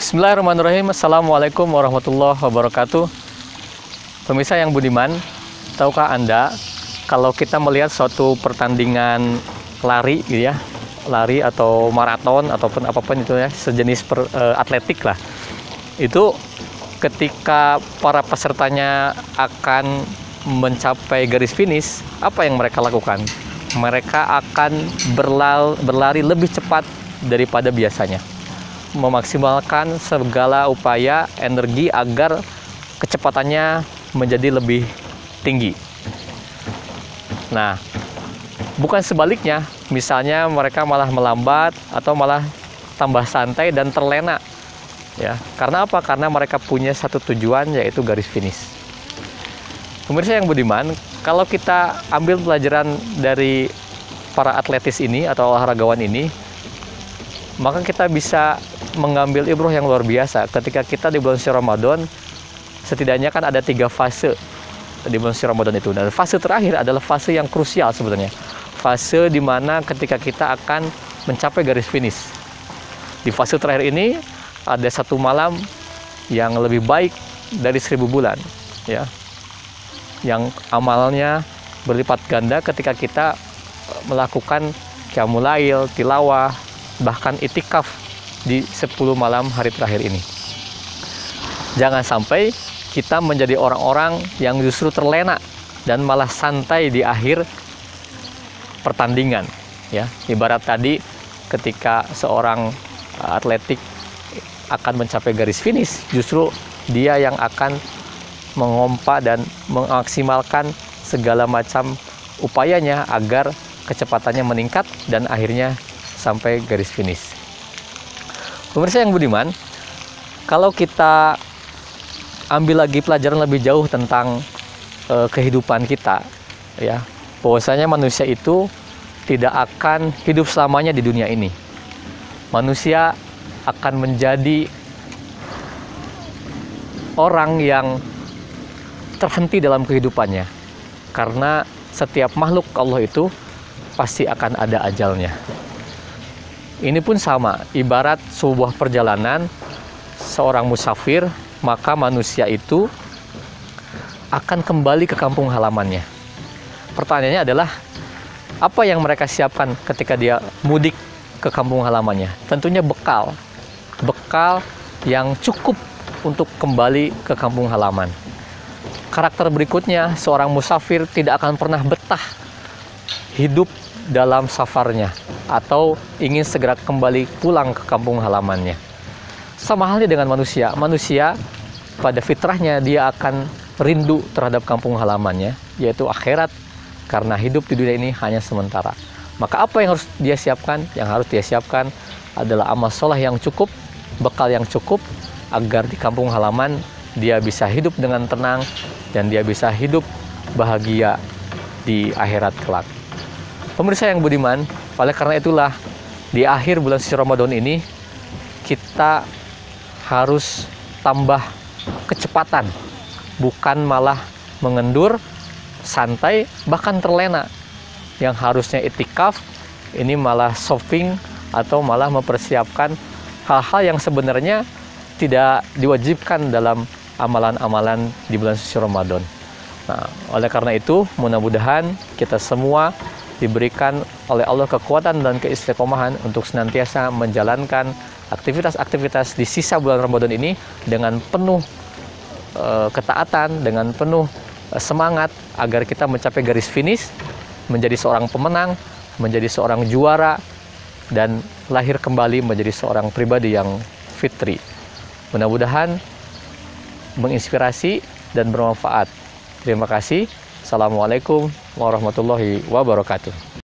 Bismillahirrahmanirrahim. Assalamualaikum warahmatullahi wabarakatuh. Pemirsa yang budiman, tahukah Anda kalau kita melihat suatu pertandingan lari gitu ya, lari atau maraton ataupun apapun itu ya, sejenis atletik lah. Itu ketika para pesertanya akan mencapai garis finish, apa yang mereka lakukan? Mereka akan berlari lebih cepat daripada biasanya, memaksimalkan segala upaya energi agar kecepatannya menjadi lebih tinggi. Nah, bukan sebaliknya, misalnya mereka malah melambat atau malah tambah santai dan terlena. Ya, karena apa? Karena mereka punya satu tujuan, yaitu garis finish. Pemirsa yang budiman, kalau kita ambil pelajaran dari para atletis ini atau olahragawan ini, maka kita bisa mengambil ibrah yang luar biasa ketika kita di bulan suci Ramadan. Setidaknya kan ada 3 fase di bulan suci Ramadan itu, dan fase terakhir adalah fase yang krusial sebenarnya, fase di mana ketika kita akan mencapai garis finish. Di fase terakhir ini ada satu malam yang lebih baik dari 1000 bulan, ya, yang amalnya berlipat ganda ketika kita melakukan qiyamul lail, tilawah, bahkan itikaf di 10 malam hari terakhir ini. Jangan sampai kita menjadi orang-orang yang justru terlena dan malah santai di akhir pertandingan. Ya, ibarat tadi ketika seorang atletik akan mencapai garis finish, justru dia yang akan mengompa dan memaksimalkan segala macam upayanya agar kecepatannya meningkat dan akhirnya sampai garis finish. Pemirsa yang budiman, kalau kita ambil lagi pelajaran lebih jauh tentang kehidupan kita, ya, bahwasanya manusia itu tidak akan hidup selamanya di dunia ini. Manusia akan menjadi orang yang terhenti dalam kehidupannya, karena setiap makhluk Allah itu pasti akan ada ajalnya. Ini pun sama, ibarat sebuah perjalanan seorang musafir, maka manusia itu akan kembali ke kampung halamannya. Pertanyaannya adalah, apa yang mereka siapkan ketika dia mudik ke kampung halamannya? Tentunya bekal yang cukup untuk kembali ke kampung halaman. Karakter berikutnya, seorang musafir tidak akan pernah betah hidup dalam safarnya atau ingin segera kembali pulang ke kampung halamannya. Sama halnya dengan manusia. Manusia pada fitrahnya dia akan rindu terhadap kampung halamannya, yaitu akhirat, karena hidup di dunia ini hanya sementara. Maka apa yang harus dia siapkan? Yang harus dia siapkan adalah amal soleh yang cukup, bekal yang cukup, agar di kampung halaman dia bisa hidup dengan tenang dan dia bisa hidup bahagia di akhirat kelak. Pemirsa yang budiman, oleh karena itulah di akhir bulan suci Ramadan ini kita harus tambah kecepatan, bukan malah mengendur, santai, bahkan terlena. Yang harusnya itikaf, ini malah shopping atau malah mempersiapkan hal-hal yang sebenarnya tidak diwajibkan dalam amalan-amalan di bulan suci Ramadan. Nah, oleh karena itu, mudah-mudahan kita semua diberikan oleh Allah kekuatan dan keistiqomahan untuk senantiasa menjalankan aktivitas-aktivitas di sisa bulan Ramadan ini dengan penuh ketaatan, dengan penuh semangat, agar kita mencapai garis finish, menjadi seorang pemenang, menjadi seorang juara, dan lahir kembali menjadi seorang pribadi yang fitri. Mudah-mudahan menginspirasi dan bermanfaat. Terima kasih. Assalamualaikum warahmatullahi wabarakatuh.